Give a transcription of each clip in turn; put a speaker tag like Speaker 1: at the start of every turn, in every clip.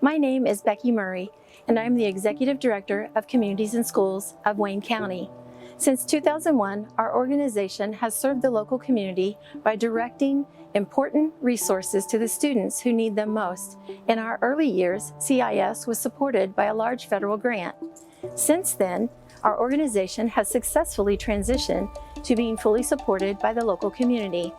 Speaker 1: My name is Becky Murray, and I'm the Executive Director of Communities and Schools of Wayne County. Since 2001, our organization has served the local community by directing important resources to the students who need them most. In our early years, CIS was supported by a large federal grant. Since then, our organization has successfully transitioned to being fully supported by the local community.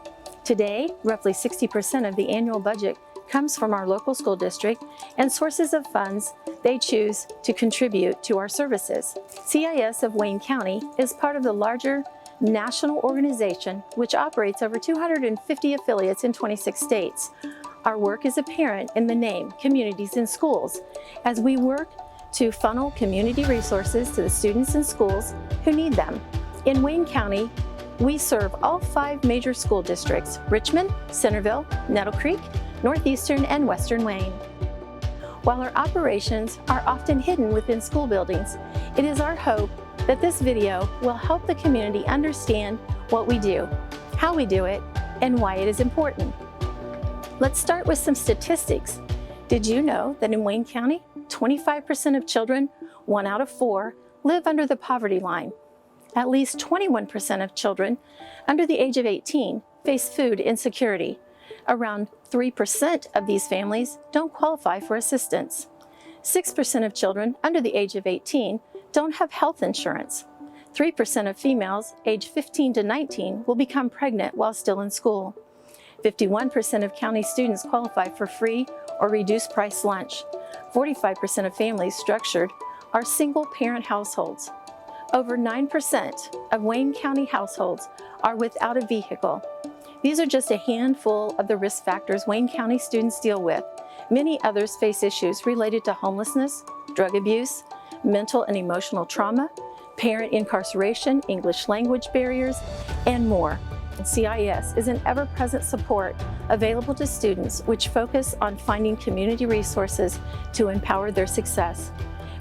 Speaker 1: Today, roughly 60% of the annual budget comes from our local school district and sources of funds they choose to contribute to our services. CIS of Wayne County is part of the larger national organization which operates over 250 affiliates in 26 states. Our work is apparent in the name, Communities and Schools, as we work to funnel community resources to the students and schools who need them. In Wayne County, we serve all 5 major school districts: Richmond, Centerville, Nettle Creek, Northeastern, and Western Wayne. While our operations are often hidden within school buildings, it is our hope that this video will help the community understand what we do, how we do it, and why it is important. Let's start with some statistics. Did you know that in Wayne County, 25% of children, 1 out of 4, live under the poverty line? At least 21% of children under the age of 18 face food insecurity. Around 3% of these families don't qualify for assistance. 6% of children under the age of 18 don't have health insurance. 3% of females aged 15 to 19 will become pregnant while still in school. 51% of county students qualify for free or reduced price lunch. 45% of families structured are single-parent households. Over 9% of Wayne County households are without a vehicle. These are just a handful of the risk factors Wayne County students deal with. Many others face issues related to homelessness, drug abuse, mental and emotional trauma, parent incarceration, English language barriers, and more. CIS is an ever-present support available to students which focus on finding community resources to empower their success.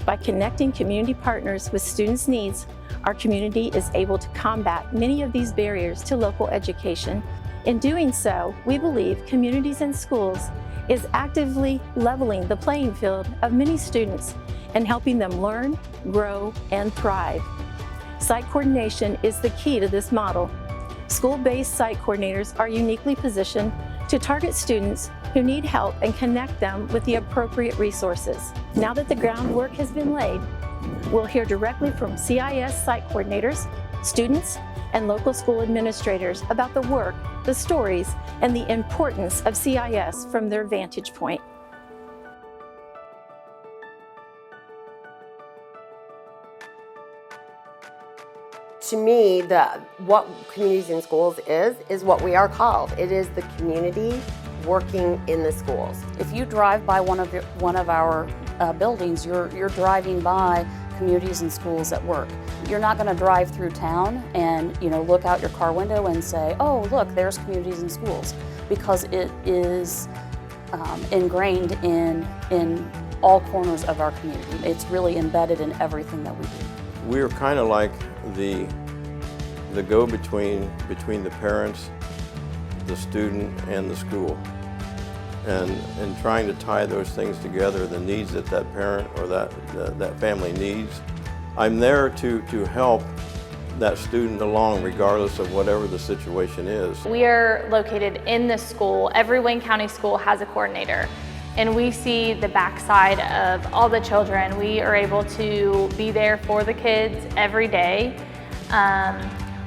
Speaker 1: By connecting community partners with students' needs, our community is able to combat many of these barriers to local education. In doing so, we believe Communities and Schools is actively leveling the playing field of many students and helping them learn, grow, and thrive. Site coordination is the key to this model. School-based site coordinators are uniquely positioned to target students who need help and connect them with the appropriate resources. Now that the groundwork has been laid, we'll hear directly from CIS site coordinators, students, and local school administrators about the work, the stories, and the importance of CIS from their vantage point.
Speaker 2: To me, what Communities in Schools is what we are called. It is the community working in the schools.
Speaker 3: If you drive by one of our buildings, you're driving by Communities and Schools at work. You're not going to drive through town and look out your car window and say, "Oh, look, there's Communities and Schools," because it is ingrained in all corners of our community. It's really embedded in everything that we do.
Speaker 4: We're kind of like the go-between between the parents, the student, and the school, and trying to tie those things together, the needs that parent or that family needs. I'm there to help that student along regardless of whatever the situation is.
Speaker 5: We are located in the school. Every Wayne County school has a coordinator, and we see the backside of all the children. We are able to be there for the kids every day.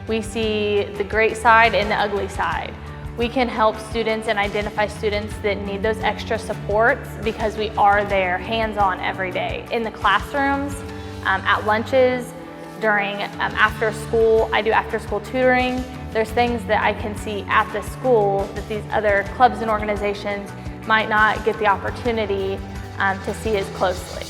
Speaker 5: We see the great side and the ugly side. We can help students and identify students that need those extra supports because we are there hands-on every day. In the classrooms, at lunches, during after school, I do after school tutoring. There's things that I can see at the school that these other clubs and organizations might not get the opportunity to see as closely.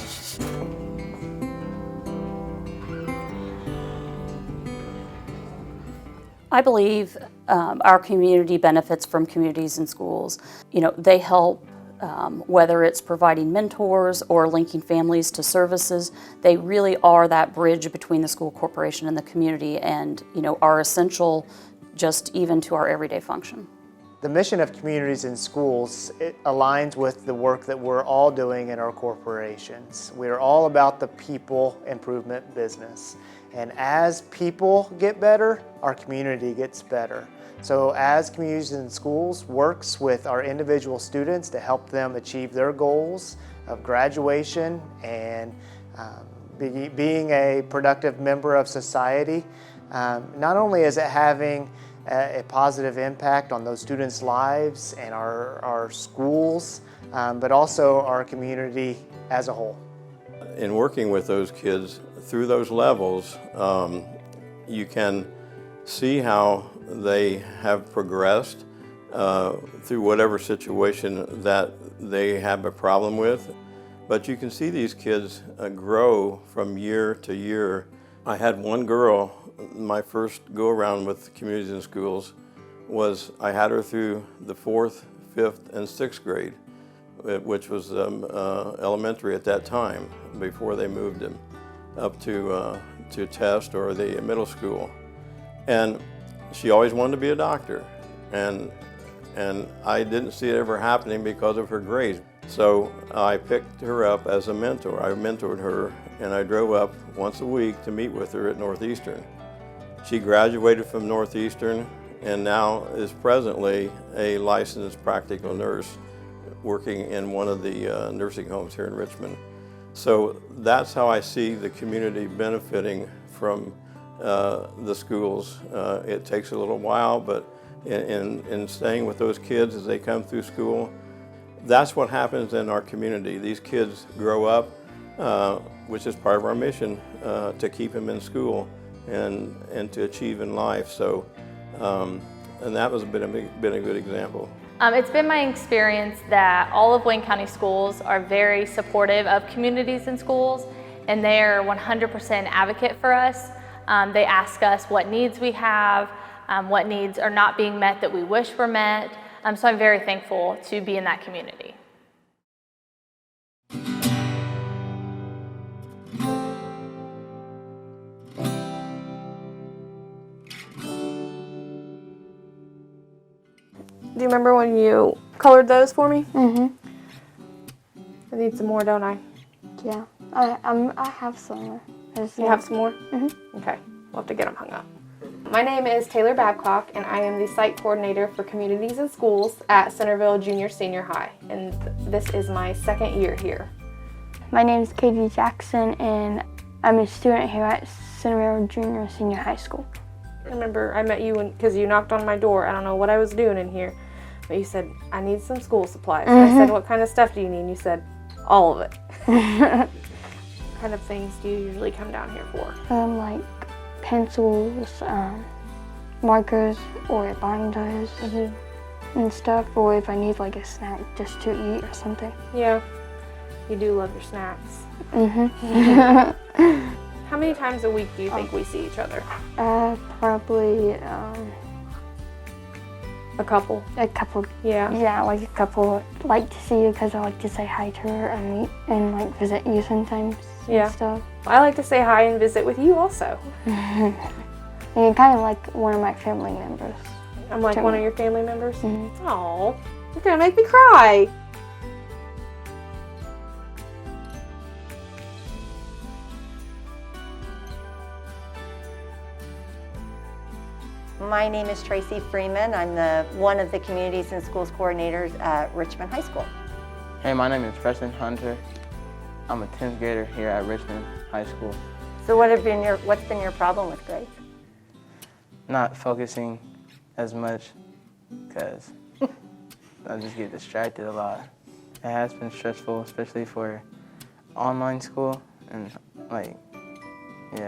Speaker 3: I believe our community benefits from Communities and Schools. They help, whether it's providing mentors or linking families to services. They really are that bridge between the school corporation and the community, and are essential just even to our everyday function.
Speaker 6: The mission of Communities in Schools, it aligns with the work that we're all doing in our corporations. We're all about the people improvement business. And as people get better, our community gets better. So as Communities in Schools works with our individual students to help them achieve their goals of graduation and being a productive member of society, not only is it having a positive impact on those students' lives and our schools, but also our community as a whole.
Speaker 4: In working with those kids through those levels, you can see how they have progressed through whatever situation that they have a problem with. But you can see these kids grow from year to year. I had one girl, my first go around with Communities in Schools was I had her through the 4th, 5th, and 6th grade, which was elementary at that time before they moved him up to test or the middle school. And she always wanted to be a doctor. And I didn't see it ever happening because of her grades. So I picked her up as a mentor. I mentored her and I drove up once a week to meet with her at Northeastern. She graduated from Northeastern and now is presently a licensed practical nurse working in one of the nursing homes here in Richmond. So that's how I see the community benefiting from the schools. It takes a little while, but in staying with those kids as they come through school, that's what happens in our community. These kids grow up, which is part of our mission, to keep them in school and to achieve in life. So, and that was been a good example.
Speaker 5: It's been my experience that all of Wayne County schools are very supportive of Communities in Schools, and they are 100% advocate for us. They ask us what needs we have, what needs are not being met that we wish were met. So I'm very thankful to be in that community.
Speaker 7: Do you remember when you colored those for me?
Speaker 8: Mm-hmm.
Speaker 7: I need some more, don't I?
Speaker 8: Yeah. I have some.
Speaker 7: You have some more?
Speaker 8: Mm-hmm.
Speaker 7: Okay. We'll have to get them hung up. My name is Taylor Babcock, and I am the site coordinator for Communities in Schools at Centerville Junior Senior High, and this is my second year here.
Speaker 8: My name is Katie Jackson, and I'm a student here at Centerville Junior Senior High School.
Speaker 7: I remember I met you because you knocked on my door. I don't know what I was doing in here, but you said, I need some school supplies. And I said, what kind of stuff do you need? And you said, all of it. What kind of things do you usually come down here for?
Speaker 8: Like pencils, markers, or binders and stuff, or if I need like a snack just to eat or something.
Speaker 7: Yeah, you do love your snacks.
Speaker 8: Mm-hmm.
Speaker 7: How many times a week do you think we see each other?
Speaker 8: Probably
Speaker 7: A couple.
Speaker 8: a couple.
Speaker 7: Yeah.
Speaker 8: Yeah, like a couple. Like to see you because I like to say hi to her and meet and like visit you sometimes.
Speaker 7: Yeah.
Speaker 8: And stuff.
Speaker 7: I like to say hi and visit with you also.
Speaker 8: And you're kind of like one of my family members.
Speaker 7: I'm like one of your family members?
Speaker 8: Mm-hmm.
Speaker 7: Aw, you're gonna make me cry.
Speaker 2: My name is Tracy Freeman. I'm one of the Communities in Schools coordinators at Richmond High School.
Speaker 9: Hey, my name is Preston Hunter. I'm a 10th grader here at Richmond High School.
Speaker 2: So what's been your problem with grades?
Speaker 9: Not focusing as much because I just get distracted a lot. It has been stressful, especially for online school and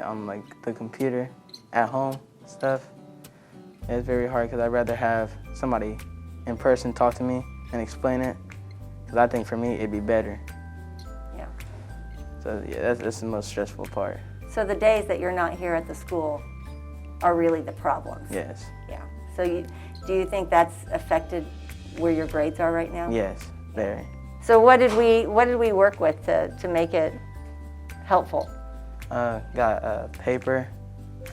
Speaker 9: on the computer at home stuff. It's very hard because I'd rather have somebody in person talk to me and explain it, because I think for me it'd be better.
Speaker 2: Yeah.
Speaker 9: So yeah, that's the most stressful part.
Speaker 2: So the days that you're not here at the school are really the problems?
Speaker 9: Yes.
Speaker 2: Yeah. So do you think that's affected where your grades are right now?
Speaker 9: Yes, very.
Speaker 2: So what did we work with to make it helpful?
Speaker 9: Got a paper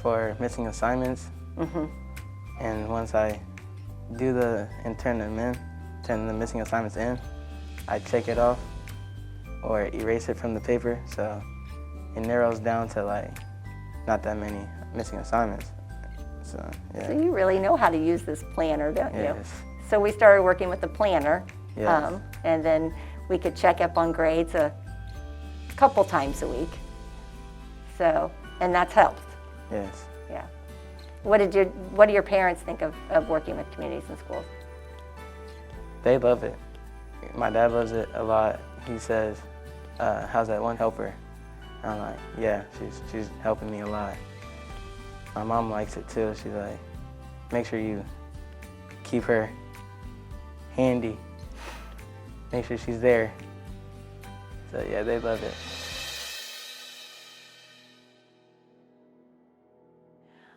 Speaker 9: for missing assignments.
Speaker 2: Mm-hmm.
Speaker 9: And once I do and turn them in, turn the missing assignments in. I check it off or erase it from the paper, so it narrows down to like not that many missing assignments. So yeah.
Speaker 10: So you really know how to use this planner, don't you?
Speaker 9: Yes.
Speaker 10: So we started working with the planner,
Speaker 9: Yes.
Speaker 10: and then we could check up on grades a couple times a week. So, and that's helped.
Speaker 9: Yes.
Speaker 10: Yeah. What do your parents think of working with communities and schools?
Speaker 9: They love it. My dad loves it a lot. He says, how's that one helper? And I'm like, yeah, she's helping me a lot. My mom likes it too. She's like, make sure you keep her handy. Make sure she's there. So yeah, they love it.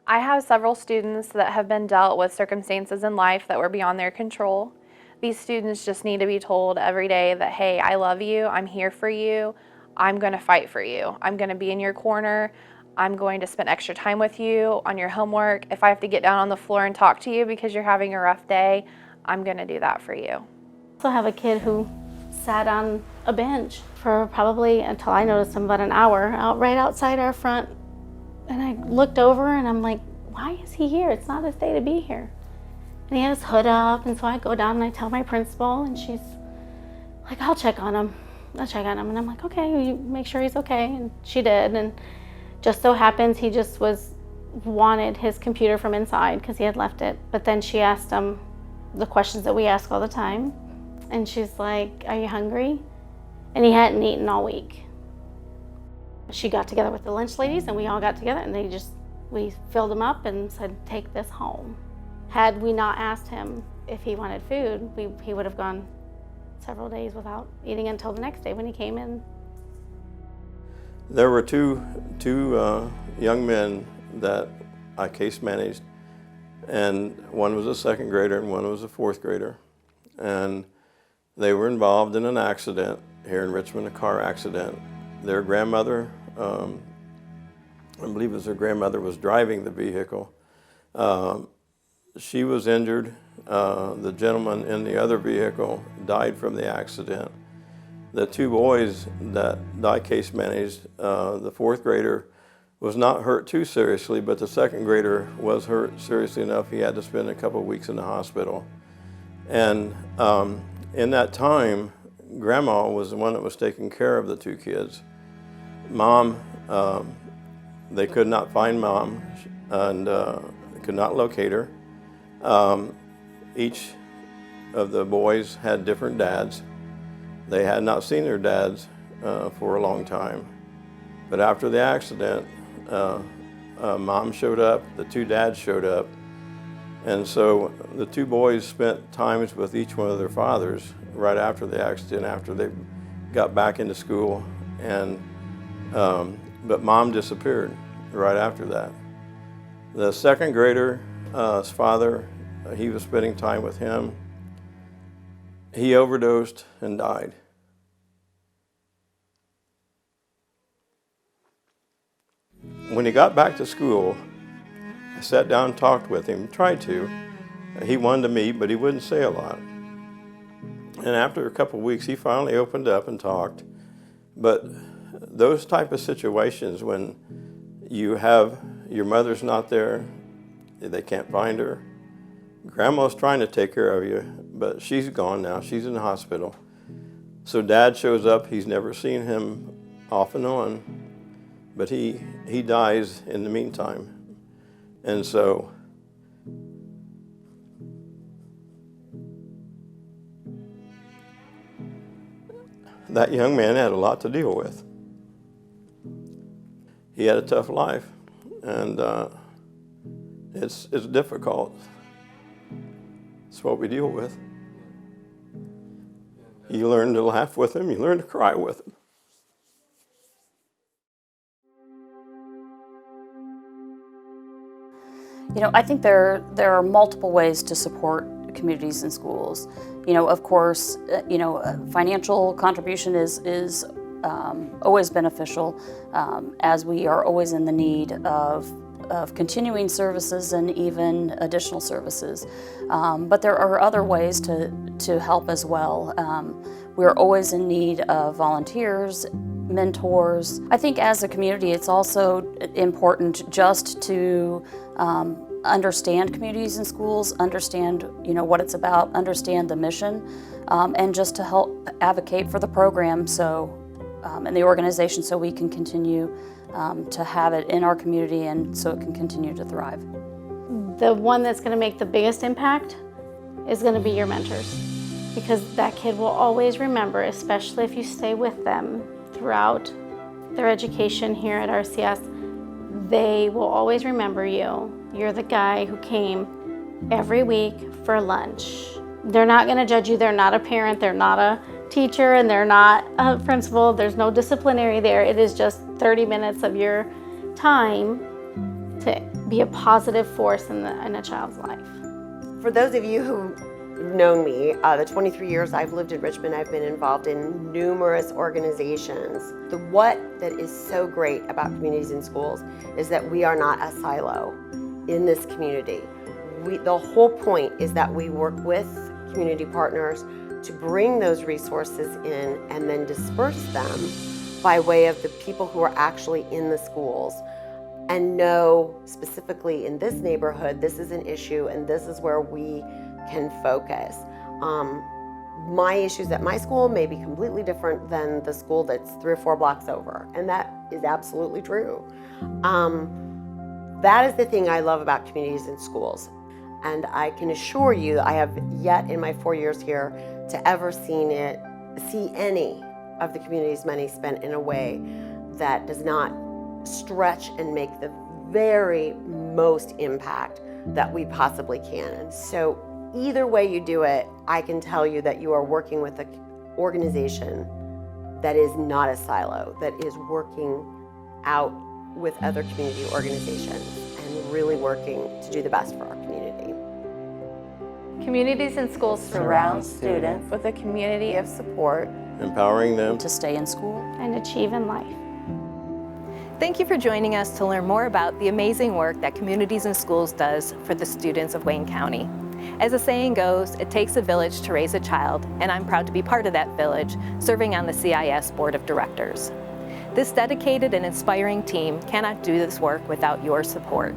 Speaker 5: I have several students that have been dealt with circumstances in life that were beyond their control. These students just need to be told every day that, hey, I love you, I'm here for you, I'm going to fight for you, I'm going to be in your corner, I'm going to spend extra time with you on your homework. If I have to get down on the floor and talk to you because you're having a rough day, I'm going to do that for you.
Speaker 11: I also have a kid who sat on a bench for probably, until I noticed him, about an hour right outside our front. And I looked over and I'm like, why is he here? It's not his day to be here. And he had his hood up, and so I go down and I tell my principal, and she's like, I'll check on him. And I'm like, okay, you make sure he's okay. And she did. And just so happens he just wanted his computer from inside because he had left it. But then she asked him the questions that we ask all the time. And she's like, are you hungry? And he hadn't eaten all week. She got together with the lunch ladies, and we all got together, and we filled him up and said, take this home. Had we not asked him if he wanted food, he would have gone several days without eating until the next day when he came in.
Speaker 4: There were two young men that I case managed, and one was a second grader and one was a fourth grader. And they were involved in an accident here in Richmond, a car accident. Their grandmother, I believe it was their grandmother, was driving the vehicle. She was injured. The gentleman in the other vehicle died from the accident. The two boys that I case managed, the fourth grader was not hurt too seriously, but the second grader was hurt seriously enough he had to spend a couple of weeks in the hospital. And in that time, Grandma was the one that was taking care of the two kids. Mom, they could not find Mom and could not locate her. Each of the boys had different dads. They had not seen their dads for a long time. But after the accident, Mom showed up, the two dads showed up, and so the two boys spent times with each one of their fathers right after the accident, after they got back into school, and but Mom disappeared right after that. The second grader's father, he was spending time with him. He overdosed and died. When he got back to school, I sat down and talked with him, tried to. He wanted to meet, but he wouldn't say a lot. And after a couple of weeks, he finally opened up and talked. But those type of situations when you have your mother's not there, they can't find her. Grandma's trying to take care of you, but she's gone now. She's in the hospital. So Dad shows up. He's never seen him off and on, but he dies in the meantime. And so that young man had a lot to deal with. He had a tough life, and it's difficult. It's what we deal with. You learn to laugh with him, you learn to cry with him.
Speaker 3: You know, I think there are multiple ways to support communities and schools. You know, of course, financial contribution is always beneficial, as we are always in the need of of continuing services and even additional services. But there are other ways to help as well. We're always in need of volunteers, mentors. I think as a community, it's also important just to understand communities and schools, understand what it's about, understand the mission, and just to help advocate for the program and the organization so we can continue to have it in our community and so it can continue to thrive.
Speaker 11: The one that's going to make the biggest impact is going to be your mentors, because that kid will always remember, especially if you stay with them throughout their education here at RCS, they will always remember you. You're the guy who came every week for lunch. They're not going to judge you. They're not a parent. They're not a teacher, and they're not a principal. There's no disciplinary there. It is just 30 minutes of your time to be a positive force in a child's life.
Speaker 2: For those of you who've known me, the 23 years I've lived in Richmond, I've been involved in numerous organizations. What that is so great about Communities in Schools is that we are not a silo in this community. The whole point is that we work with community partners to bring those resources in and then disperse them by way of the people who are actually in the schools and know specifically in this neighborhood, this is an issue and this is where we can focus. My issues at my school may be completely different than the school that's 3 or 4 blocks over, and that is absolutely true. That is the thing I love about Communities in Schools. And I can assure you, I have yet in my 4 years here to ever see any of the community's money spent in a way that does not stretch and make the very most impact that we possibly can. So either way you do it, I can tell you that you are working with an organization that is not a silo, that is working out with other community organizations and really working to do the best for our community.
Speaker 5: Communities in Schools
Speaker 10: Surround students
Speaker 7: With a community of support.
Speaker 4: Empowering them
Speaker 3: To stay in school
Speaker 11: And achieve in life.
Speaker 12: Thank you for joining us to learn more about the amazing work that Communities in Schools does for the students of Wayne County. As the saying goes, it takes a village to raise a child, and I'm proud to be part of that village, serving on the CIS Board of Directors. This dedicated and inspiring team cannot do this work without your support.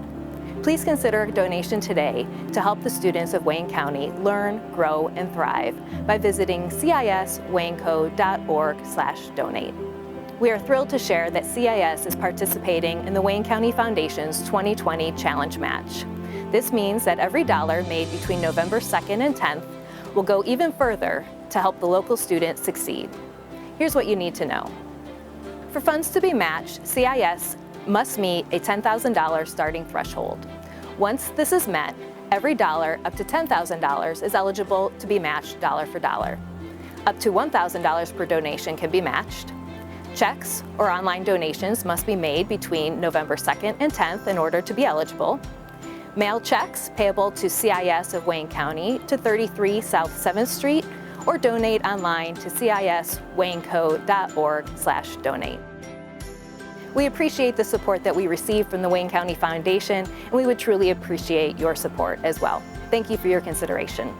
Speaker 12: Please consider a donation today to help the students of Wayne County learn, grow, and thrive by visiting ciswaynco.org/donate. We are thrilled to share that CIS is participating in the Wayne County Foundation's 2020 Challenge Match. This means that every dollar made between November 2nd and 10th will go even further to help the local student succeed. Here's what you need to know. For funds to be matched, CIS must meet a $10,000 starting threshold. Once this is met, every dollar up to $10,000 is eligible to be matched dollar for dollar. Up to $1,000 per donation can be matched. Checks or online donations must be made between November 2nd and 10th in order to be eligible. Mail checks payable to CIS of Wayne County to 33 South 7th Street, or donate online to ciswaynco.org/donate. We appreciate the support that we receive from the Wayne County Foundation, and we would truly appreciate your support as well. Thank you for your consideration.